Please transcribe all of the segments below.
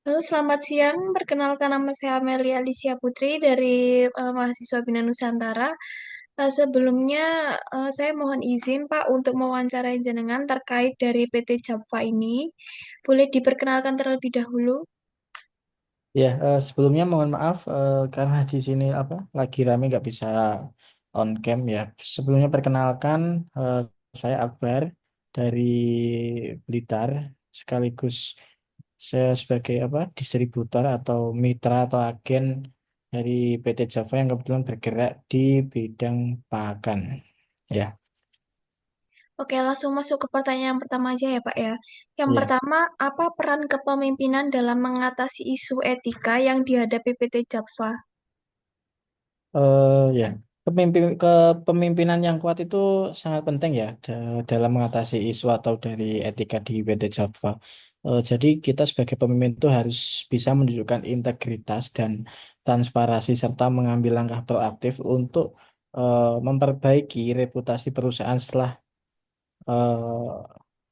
Halo, selamat siang. Perkenalkan nama saya Amelia Alicia Putri dari mahasiswa Bina Nusantara. Sebelumnya saya mohon izin Pak untuk mewawancarai jenengan terkait dari PT Japfa ini. Boleh diperkenalkan terlebih dahulu? Ya, sebelumnya mohon maaf karena di sini lagi rame nggak bisa on cam ya. Sebelumnya perkenalkan eh, saya Akbar dari Blitar, sekaligus saya sebagai distributor atau mitra atau agen dari PT Java yang kebetulan bergerak di bidang pakan. Ya, Oke, langsung masuk ke pertanyaan yang pertama aja ya Pak ya. Yang ya. pertama, apa peran kepemimpinan dalam mengatasi isu etika yang dihadapi PT Japfa? Ya, kepemimpinan yang kuat itu sangat penting ya dalam mengatasi isu atau dari etika di PT Java. Jadi kita sebagai pemimpin itu harus bisa menunjukkan integritas dan transparansi serta mengambil langkah proaktif untuk memperbaiki reputasi perusahaan setelah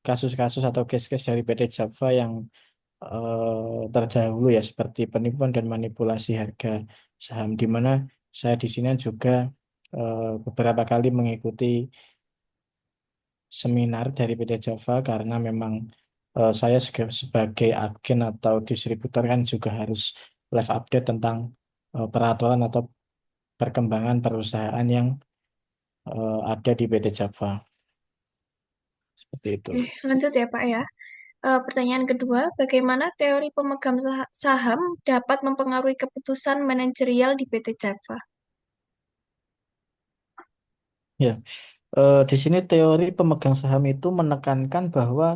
kasus-kasus atau case-case dari PT Java yang terdahulu ya seperti penipuan dan manipulasi harga saham di mana saya di sini juga beberapa kali mengikuti seminar dari PT Java karena memang saya sebagai agen atau distributor kan juga harus live update tentang peraturan atau perkembangan perusahaan yang ada di PT Java seperti itu. Lanjut ya Pak ya. Pertanyaan kedua, bagaimana teori pemegang saham dapat mempengaruhi keputusan manajerial di PT Java? Ya, di sini teori pemegang saham itu menekankan bahwa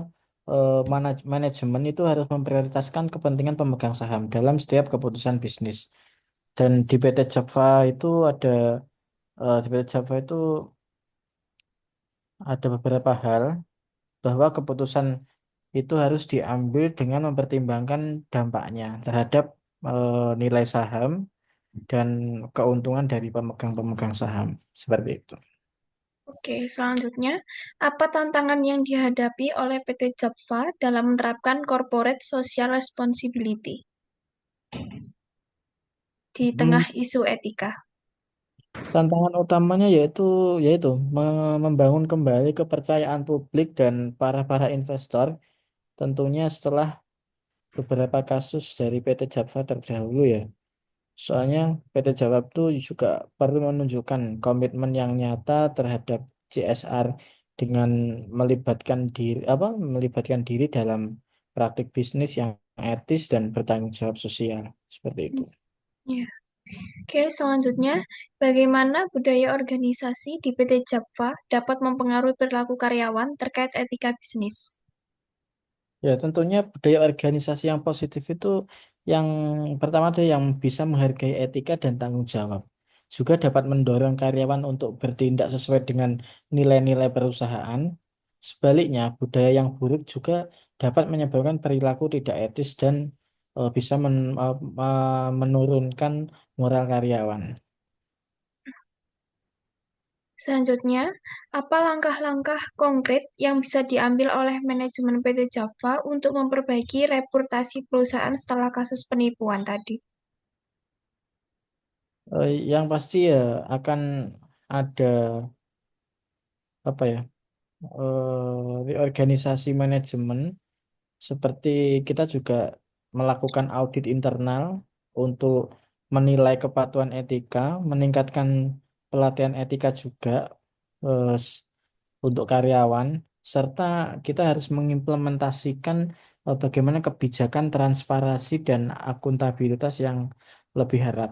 manajemen itu harus memprioritaskan kepentingan pemegang saham dalam setiap keputusan bisnis. Dan di PT Java itu di PT Java itu ada beberapa hal bahwa keputusan itu harus diambil dengan mempertimbangkan dampaknya terhadap nilai saham dan keuntungan dari pemegang-pemegang saham seperti itu. Oke, selanjutnya, apa tantangan yang dihadapi oleh PT Java dalam menerapkan corporate social responsibility di Hmm, tengah isu etika? Tantangan utamanya yaitu membangun kembali kepercayaan publik dan para investor tentunya setelah beberapa kasus dari PT Java terdahulu ya. Soalnya PT Java itu juga perlu menunjukkan komitmen yang nyata terhadap CSR dengan melibatkan diri dalam praktik bisnis yang etis dan bertanggung jawab sosial seperti itu. Ya. Oke, selanjutnya, bagaimana budaya organisasi di PT Java dapat mempengaruhi perilaku karyawan terkait etika bisnis? Ya, tentunya budaya organisasi yang positif itu yang pertama tuh yang bisa menghargai etika dan tanggung jawab. Juga dapat mendorong karyawan untuk bertindak sesuai dengan nilai-nilai perusahaan. Sebaliknya, budaya yang buruk juga dapat menyebabkan perilaku tidak etis dan bisa menurunkan moral karyawan. Selanjutnya, apa langkah-langkah konkret yang bisa diambil oleh manajemen PT Java untuk memperbaiki reputasi perusahaan setelah kasus penipuan tadi? Yang pasti ya akan ada apa ya reorganisasi manajemen. Seperti kita juga melakukan audit internal untuk menilai kepatuhan etika, meningkatkan pelatihan etika juga eh, s- untuk karyawan, serta kita harus mengimplementasikan bagaimana kebijakan transparansi dan akuntabilitas yang lebih erat.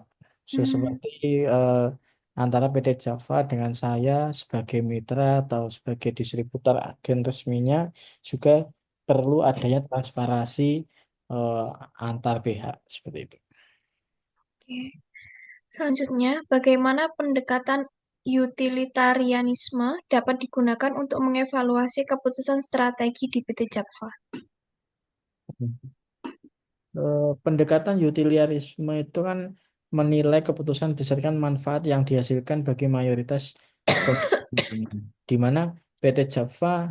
Hmm, Seperti eh, antara PT Java dengan saya sebagai mitra atau sebagai distributor agen resminya juga perlu adanya transparansi eh, antar pihak seperti itu. oke. Selanjutnya, bagaimana pendekatan utilitarianisme dapat digunakan untuk mengevaluasi keputusan strategi di PT Java? Pendekatan utilitarisme itu kan menilai keputusan berdasarkan manfaat yang dihasilkan bagi mayoritas pengguna, di mana PT Java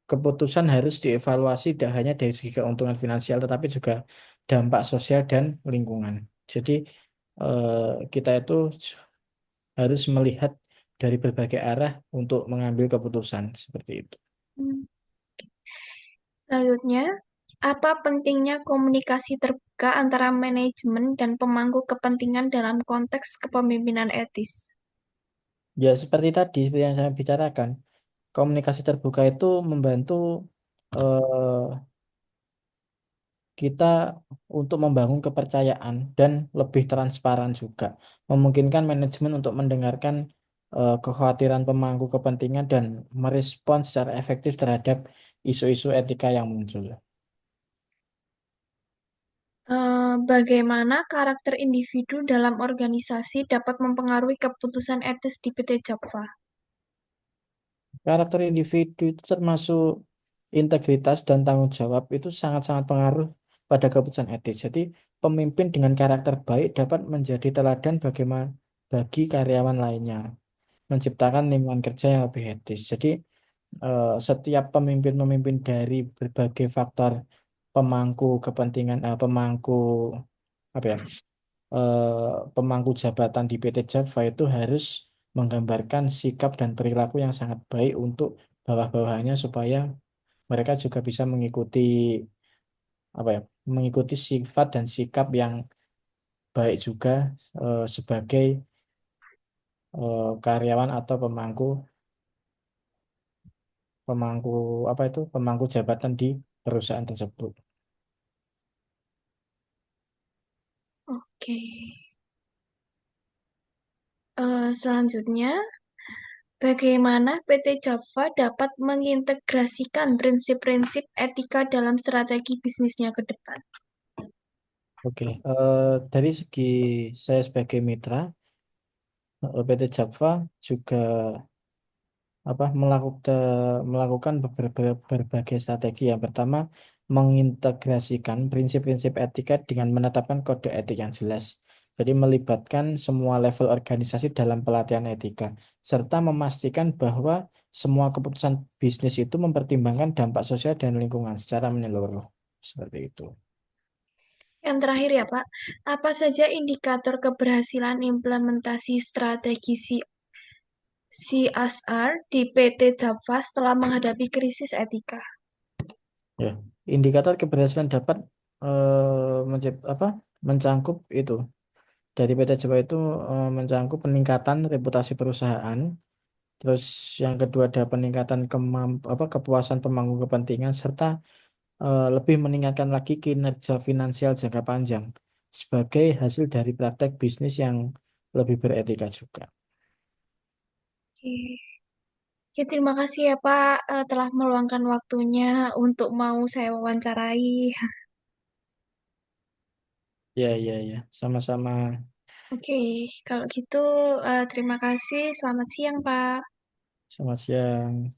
keputusan harus dievaluasi tidak hanya dari segi keuntungan finansial, tetapi juga dampak sosial dan lingkungan. Jadi kita itu harus melihat dari berbagai arah untuk mengambil keputusan seperti itu. Hmm. Selanjutnya, apa pentingnya komunikasi terbuka antara manajemen dan pemangku kepentingan dalam konteks kepemimpinan etis? Ya seperti tadi, seperti yang saya bicarakan, komunikasi terbuka itu membantu eh, kita untuk membangun kepercayaan dan lebih transparan juga. Memungkinkan manajemen untuk mendengarkan kekhawatiran pemangku kepentingan dan merespons secara efektif terhadap isu-isu etika yang muncul. Bagaimana karakter individu dalam organisasi dapat mempengaruhi keputusan etis di PT Japfa? Karakter individu itu termasuk integritas dan tanggung jawab itu sangat-sangat pengaruh pada keputusan etis. Jadi pemimpin dengan karakter baik dapat menjadi teladan bagaimana bagi karyawan lainnya, menciptakan lingkungan kerja yang lebih etis. Jadi setiap pemimpin-pemimpin dari berbagai faktor pemangku kepentingan, pemangku apa ya, pemangku jabatan di PT Java itu harus menggambarkan sikap dan perilaku yang sangat baik untuk bawah-bawahnya supaya mereka juga bisa mengikuti apa ya, mengikuti sifat dan sikap yang baik juga sebagai karyawan atau pemangku apa itu pemangku jabatan di perusahaan tersebut. Oke. Selanjutnya, bagaimana PT Java dapat mengintegrasikan prinsip-prinsip etika dalam strategi bisnisnya ke depan? Oke, dari segi saya sebagai mitra, PT Java juga apa melakukan berbagai strategi. Yang pertama, mengintegrasikan prinsip-prinsip etika dengan menetapkan kode etik yang jelas. Jadi melibatkan semua level organisasi dalam pelatihan etika, serta memastikan bahwa semua keputusan bisnis itu mempertimbangkan dampak sosial dan lingkungan secara menyeluruh. Seperti itu. Yang terakhir ya Pak, apa saja indikator keberhasilan implementasi strategi CSR di PT Java setelah menghadapi krisis etika? Ya, indikator keberhasilan dapat mencangkup itu dari PT Jawa itu mencangkup peningkatan reputasi perusahaan, terus yang kedua ada peningkatan kepuasan pemangku kepentingan serta lebih meningkatkan lagi kinerja finansial jangka panjang sebagai hasil dari praktek bisnis yang lebih beretika juga. Oke. Oke, terima kasih ya Pak telah meluangkan waktunya untuk mau saya wawancarai. Ya, ya, ya, sama-sama. Oke, kalau gitu terima kasih. Selamat siang Pak. Selamat siang.